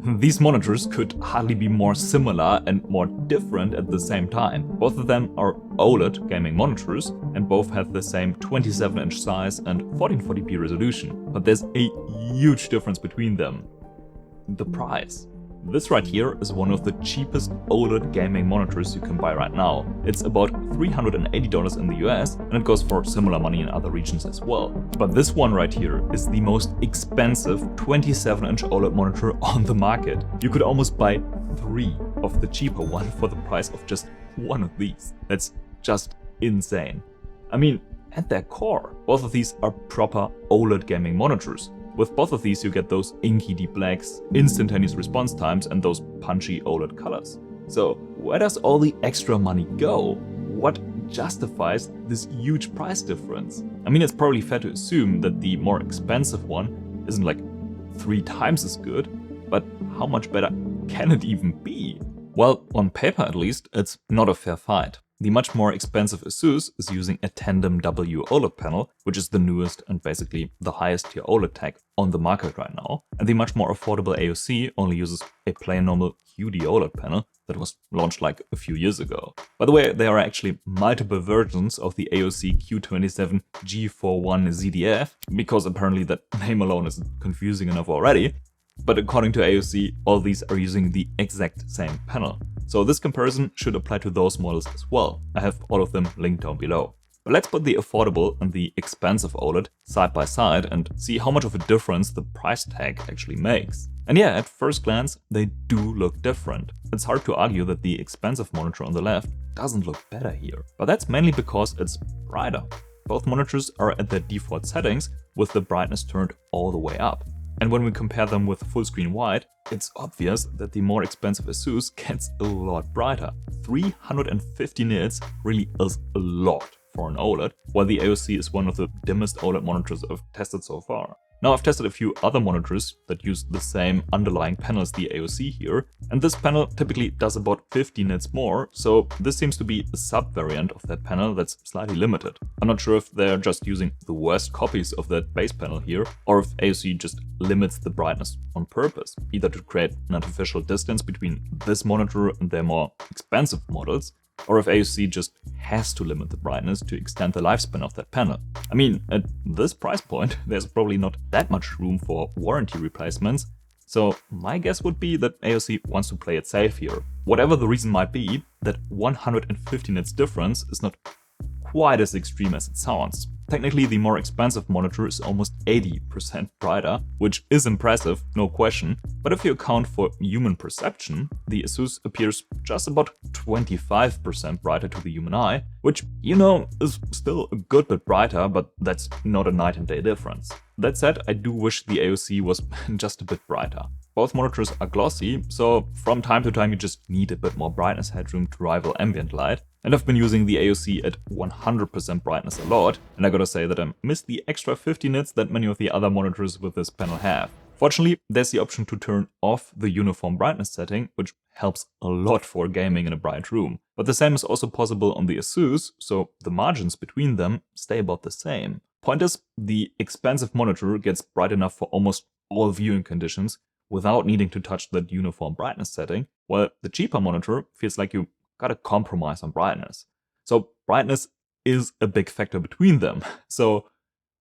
These monitors could hardly be more similar and more different at the same time. Both of them are OLED gaming monitors and both have the same 27-inch size and 1440p resolution. But there's a huge difference between them. The price. This right here is one of the cheapest OLED gaming monitors you can buy right now. It's about $380 in the US and it goes for similar money in other regions as well. But this one right here is the most expensive 27-inch OLED monitor on the market. You could almost buy 3 of the cheaper one for the price of just one of these. That's just insane. I mean, at their core, both of these are proper OLED gaming monitors. With both of these you get those inky deep blacks, instantaneous response times and those punchy OLED colors. So where does all the extra money go? What justifies this huge price difference? I mean, it's probably fair to assume that the more expensive one isn't like 3 times as good, but how much better can it even be? Well, on paper at least, it's not a fair fight. The much more expensive Asus is using a tandem W OLED panel, which is the newest and basically the highest tier OLED tech on the market right now. And the much more affordable AOC only uses a plain normal QD OLED panel that was launched like a few years ago. By the way, there are actually multiple versions of the AOC Q27G41ZDF, because apparently that name alone is confusing enough already. But according to AOC, all these are using the exact same panel. So this comparison should apply to those models as well. I have all of them linked down below. But let's put the affordable and the expensive OLED side by side and see how much of a difference the price tag actually makes. And yeah, at first glance, they do look different. It's hard to argue that the expensive monitor on the left doesn't look better here. But that's mainly because it's brighter. Both monitors are at their default settings with the brightness turned all the way up. And when we compare them with full screen wide, it's obvious that the more expensive Asus gets a lot brighter. 350 nits really is a lot for an OLED, while the AOC is one of the dimmest OLED monitors I've tested so far. Now, I've tested a few other monitors that use the same underlying panel as the AOC here, and this panel typically does about 50 nits more, so this seems to be a sub-variant of that panel that's slightly limited. I'm not sure if they're just using the worst copies of that base panel here, or if AOC just limits the brightness on purpose, either to create an artificial distance between this monitor and their more expensive models, or if AOC just has to limit the brightness to extend the lifespan of that panel. I mean, at this price point, there's probably not that much room for warranty replacements, so my guess would be that AOC wants to play it safe here. Whatever the reason might be, that 150 nits difference is not quite as extreme as it sounds. Technically, the more expensive monitor is almost 80% brighter, which is impressive, no question, but if you account for human perception, the Asus appears just about 25% brighter to the human eye, which, you know, is still a good bit brighter, but that's not a night and day difference. That said, I do wish the AOC was just a bit brighter. Both monitors are glossy, so from time to time you just need a bit more brightness headroom to rival ambient light. And I've been using the AOC at 100% brightness a lot, and I gotta say that I miss the extra 50 nits that many of the other monitors with this panel have. Fortunately, there's the option to turn off the uniform brightness setting, which helps a lot for gaming in a bright room. But the same is also possible on the Asus, so the margins between them stay about the same. Point is, the expensive monitor gets bright enough for almost all viewing conditions without needing to touch that uniform brightness setting, while the cheaper monitor feels like you gotta compromise on brightness. So brightness is a big factor between them. So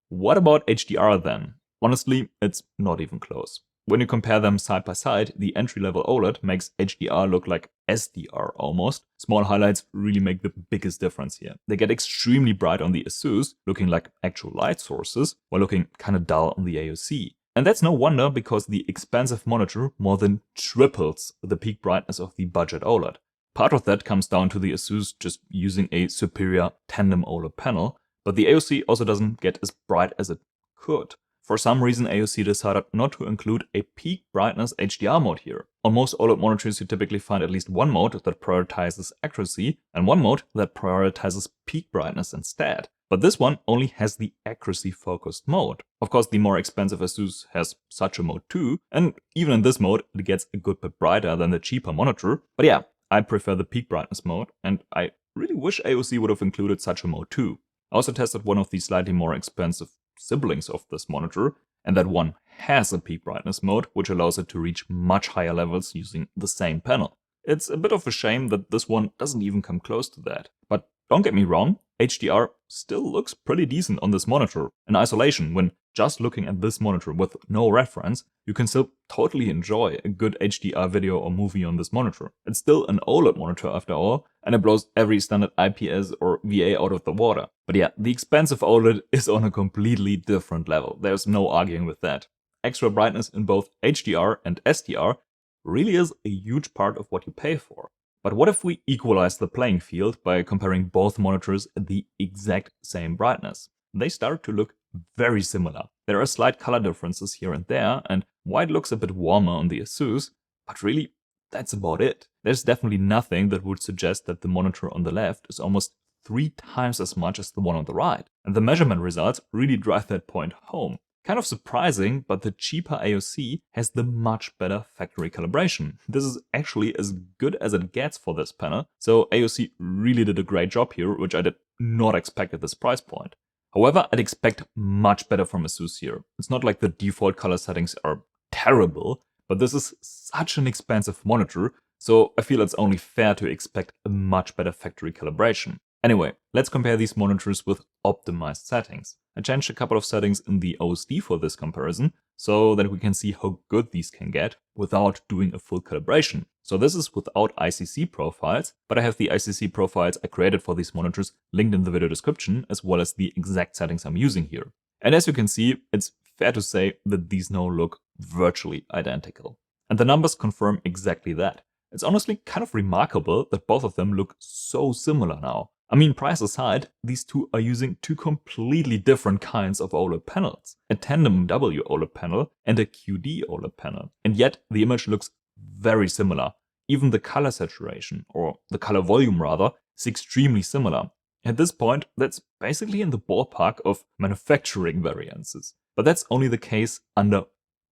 what about HDR then? Honestly, it's not even close. When you compare them side by side, the entry-level OLED makes HDR look like SDR almost. Small highlights really make the biggest difference here. They get extremely bright on the Asus, looking like actual light sources, while looking kinda dull on the AOC. And that's no wonder, because the expensive monitor more than triples the peak brightness of the budget OLED. Part of that comes down to the Asus just using a superior tandem OLED panel, but the AOC also doesn't get as bright as it could. For some reason, AOC decided not to include a peak brightness HDR mode here. On most OLED monitors, you typically find at least one mode that prioritizes accuracy and one mode that prioritizes peak brightness instead. But this one only has the accuracy-focused mode. Of course, the more expensive Asus has such a mode too, and even in this mode, it gets a good bit brighter than the cheaper monitor. But yeah, I prefer the peak brightness mode, and I really wish AOC would have included such a mode too. I also tested one of the slightly more expensive siblings of this monitor, and that one has a peak brightness mode, which allows it to reach much higher levels using the same panel. It's a bit of a shame that this one doesn't even come close to that. But don't get me wrong, HDR still looks pretty decent on this monitor. In isolation, when just looking at this monitor with no reference, you can still totally enjoy a good HDR video or movie on this monitor. It's still an OLED monitor after all, and it blows every standard IPS or VA out of the water. But yeah, the expensive OLED is on a completely different level. There's no arguing with that. Extra brightness in both HDR and SDR really is a huge part of what you pay for. But what if we equalize the playing field by comparing both monitors at the exact same brightness? They start to look very similar. There are slight color differences here and there, and white looks a bit warmer on the Asus, but really, that's about it. There's definitely nothing that would suggest that the monitor on the left is almost 3 times as much as the one on the right. And the measurement results really drive that point home. Kind of surprising, but the cheaper AOC has the much better factory calibration. This is actually as good as it gets for this panel, so AOC really did a great job here, which I did not expect at this price point. However, I'd expect much better from Asus here. It's not like the default color settings are terrible, but this is such an expensive monitor, so I feel it's only fair to expect a much better factory calibration. Anyway, let's compare these monitors with optimized settings. I changed a couple of settings in the OSD for this comparison, so that we can see how good these can get without doing a full calibration. So this is without ICC profiles, but I have the ICC profiles I created for these monitors linked in the video description, as well as the exact settings I'm using here. And as you can see, it's fair to say that these now look virtually identical. And the numbers confirm exactly that. It's honestly kind of remarkable that both of them look so similar now. I mean, price aside, these two are using two completely different kinds of OLED panels. A tandem W OLED panel and a QD OLED panel. And yet the image looks very similar. Even the color saturation, or the color volume rather, is extremely similar. At this point, that's basically in the ballpark of manufacturing variances. But that's only the case under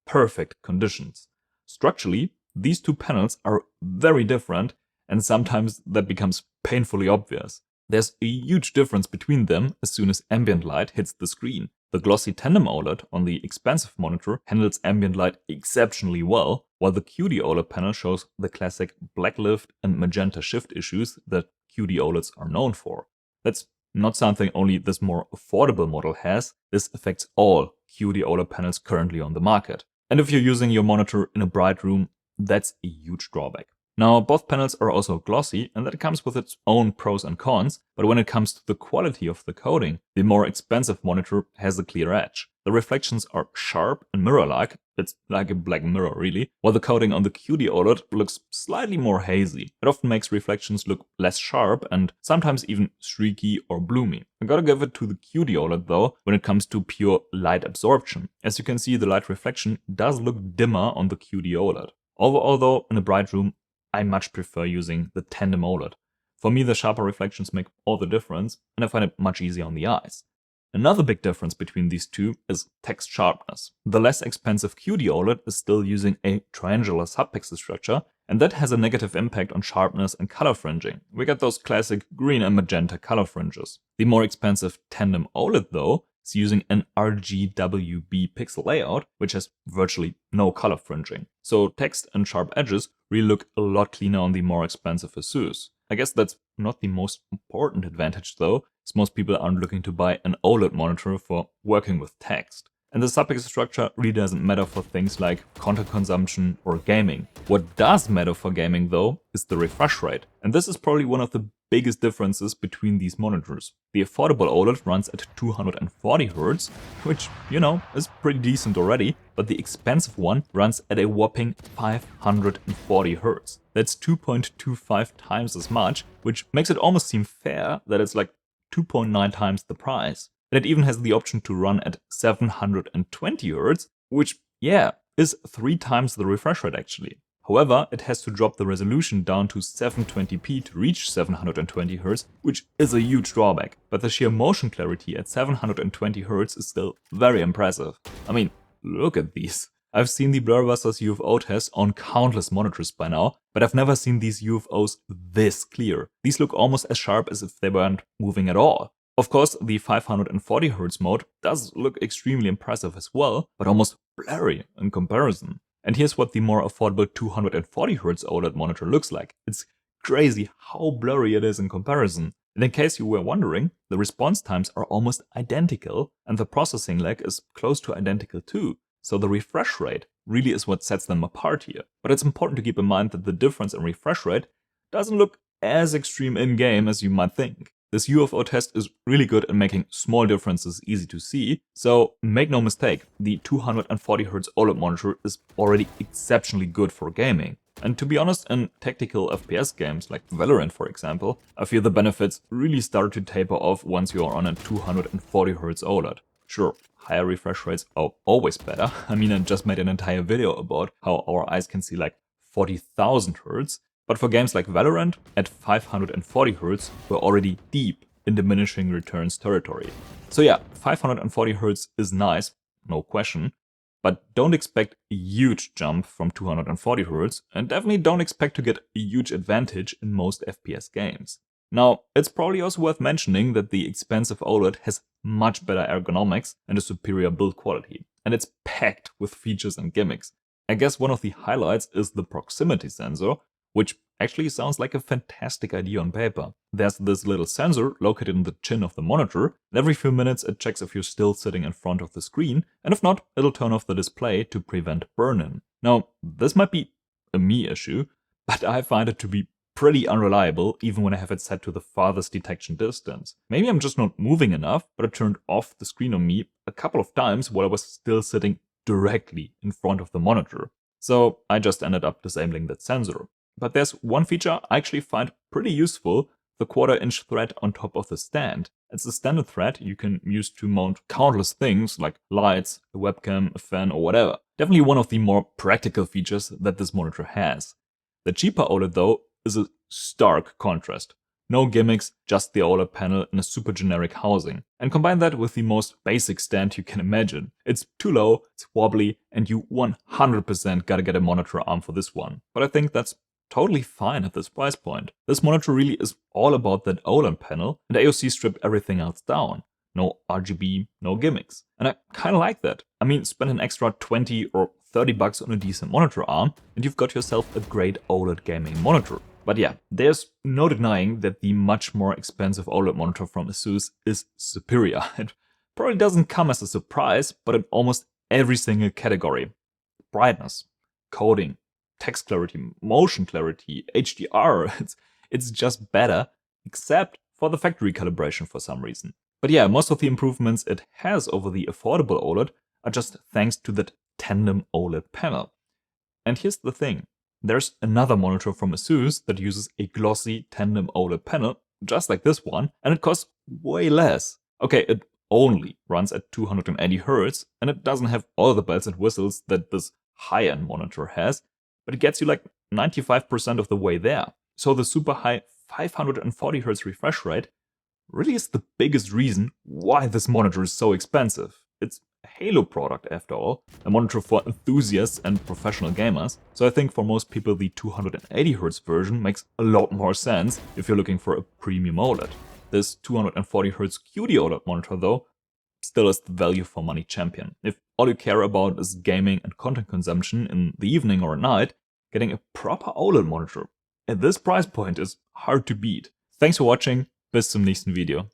perfect conditions. Structurally, these two panels are very different, and sometimes that becomes painfully obvious. There's a huge difference between them as soon as ambient light hits the screen. The glossy tandem OLED on the expensive monitor handles ambient light exceptionally well, while the QD OLED panel shows the classic black lift and magenta shift issues that QD OLEDs are known for. That's not something only this more affordable model has, this affects all QD OLED panels currently on the market. And if you're using your monitor in a bright room, that's a huge drawback. Now, both panels are also glossy, and that comes with its own pros and cons, but when it comes to the quality of the coating, the more expensive monitor has a clear edge. The reflections are sharp and mirror-like, it's like a black mirror really, while the coating on the QD OLED looks slightly more hazy. It often makes reflections look less sharp and sometimes even streaky or bloomy. I gotta give it to the QD OLED though when it comes to pure light absorption. As you can see, the light reflection does look dimmer on the QD OLED. Overall though, in a bright room, I much prefer using the tandem OLED. For me, the sharper reflections make all the difference, and I find it much easier on the eyes. Another big difference between these two is text sharpness. The less expensive QD OLED is still using a triangular subpixel structure, and that has a negative impact on sharpness and color fringing. We get those classic green and magenta color fringes. The more expensive tandem OLED though is using an RGWB pixel layout, which has virtually no color fringing. So text and sharp edges really look a lot cleaner on the more expensive Asus. I guess that's not the most important advantage though, as most people aren't looking to buy an OLED monitor for working with text. And the subpixel structure really doesn't matter for things like content consumption or gaming. What does matter for gaming though is the refresh rate. And this is probably one of the biggest differences between these monitors. The affordable OLED runs at 240 Hz, which, is pretty decent already, but the expensive one runs at a whopping 540 Hz. That's 2.25 times as much, which makes it almost seem fair that it's like 2.9 times the price. And it even has the option to run at 720 Hz, which, is 3 times the refresh rate actually. However, it has to drop the resolution down to 720p to reach 720 Hz, which is a huge drawback. But the sheer motion clarity at 720 Hz is still very impressive. I mean, look at these. I've seen the Blurbuster's UFO test on countless monitors by now, but I've never seen these UFOs this clear. These look almost as sharp as if they weren't moving at all. Of course, the 540Hz mode does look extremely impressive as well, but almost blurry in comparison. And here's what the more affordable 240Hz OLED monitor looks like. It's crazy how blurry it is in comparison. And in case you were wondering, the response times are almost identical, and the processing lag is close to identical too. So the refresh rate really is what sets them apart here. But it's important to keep in mind that the difference in refresh rate doesn't look as extreme in-game as you might think. This UFO test is really good at making small differences easy to see, so make no mistake, the 240Hz OLED monitor is already exceptionally good for gaming. And to be honest, in tactical FPS games like Valorant for example, I feel the benefits really start to taper off once you are on a 240Hz OLED. Sure, higher refresh rates are always better. I mean, I just made an entire video about how our eyes can see like 40,000 Hz. But for games like Valorant, at 540Hz, we're already deep in diminishing returns territory. So yeah, 540Hz is nice, no question, but don't expect a huge jump from 240Hz, and definitely don't expect to get a huge advantage in most FPS games. Now, it's probably also worth mentioning that the expensive OLED has much better ergonomics and a superior build quality, and it's packed with features and gimmicks. I guess one of the highlights is the proximity sensor, which actually sounds like a fantastic idea on paper. There's this little sensor located in the chin of the monitor, and every few minutes it checks if you're still sitting in front of the screen, and if not, it'll turn off the display to prevent burn-in. Now, this might be a me issue, but I find it to be pretty unreliable even when I have it set to the farthest detection distance. Maybe I'm just not moving enough, but it turned off the screen on me a couple of times while I was still sitting directly in front of the monitor. So I just ended up disabling that sensor. But there's one feature I actually find pretty useful, the 1/4-inch thread on top of the stand. It's a standard thread you can use to mount countless things like lights, a webcam, a fan or whatever. Definitely one of the more practical features that this monitor has. The cheaper OLED though is a stark contrast. No gimmicks, just the OLED panel in a super generic housing. And combine that with the most basic stand you can imagine. It's too low, it's wobbly, and you 100% gotta get a monitor arm for this one. But I think that's totally fine at this price point. This monitor really is all about that OLED panel, and AOC stripped everything else down. No RGB, no gimmicks. And I kinda like that. I mean, spend an extra 20 or 30 bucks on a decent monitor arm, and you've got yourself a great OLED gaming monitor. But yeah, there's no denying that the much more expensive OLED monitor from Asus is superior. It probably doesn't come as a surprise, but in almost every single category. Brightness, coding, text clarity, motion clarity, HDR, it's just better, except for the factory calibration for some reason. But yeah, most of the improvements it has over the affordable OLED are just thanks to that tandem OLED panel. And here's the thing, there's another monitor from Asus that uses a glossy tandem OLED panel, just like this one, and it costs way less. Okay, it only runs at 280Hz, and it doesn't have all the bells and whistles that this high-end monitor has, but it gets you like 95% of the way there. So the super high 540Hz refresh rate really is the biggest reason why this monitor is so expensive. It's a Halo product after all, a monitor for enthusiasts and professional gamers, so I think for most people the 280Hz version makes a lot more sense if you're looking for a premium OLED. This 240Hz QD OLED monitor though still is the value for money champion. If all you care about is gaming and content consumption in the evening or at night, getting a proper OLED monitor at this price point is hard to beat. Thanks for watching, bis zum nächsten Video.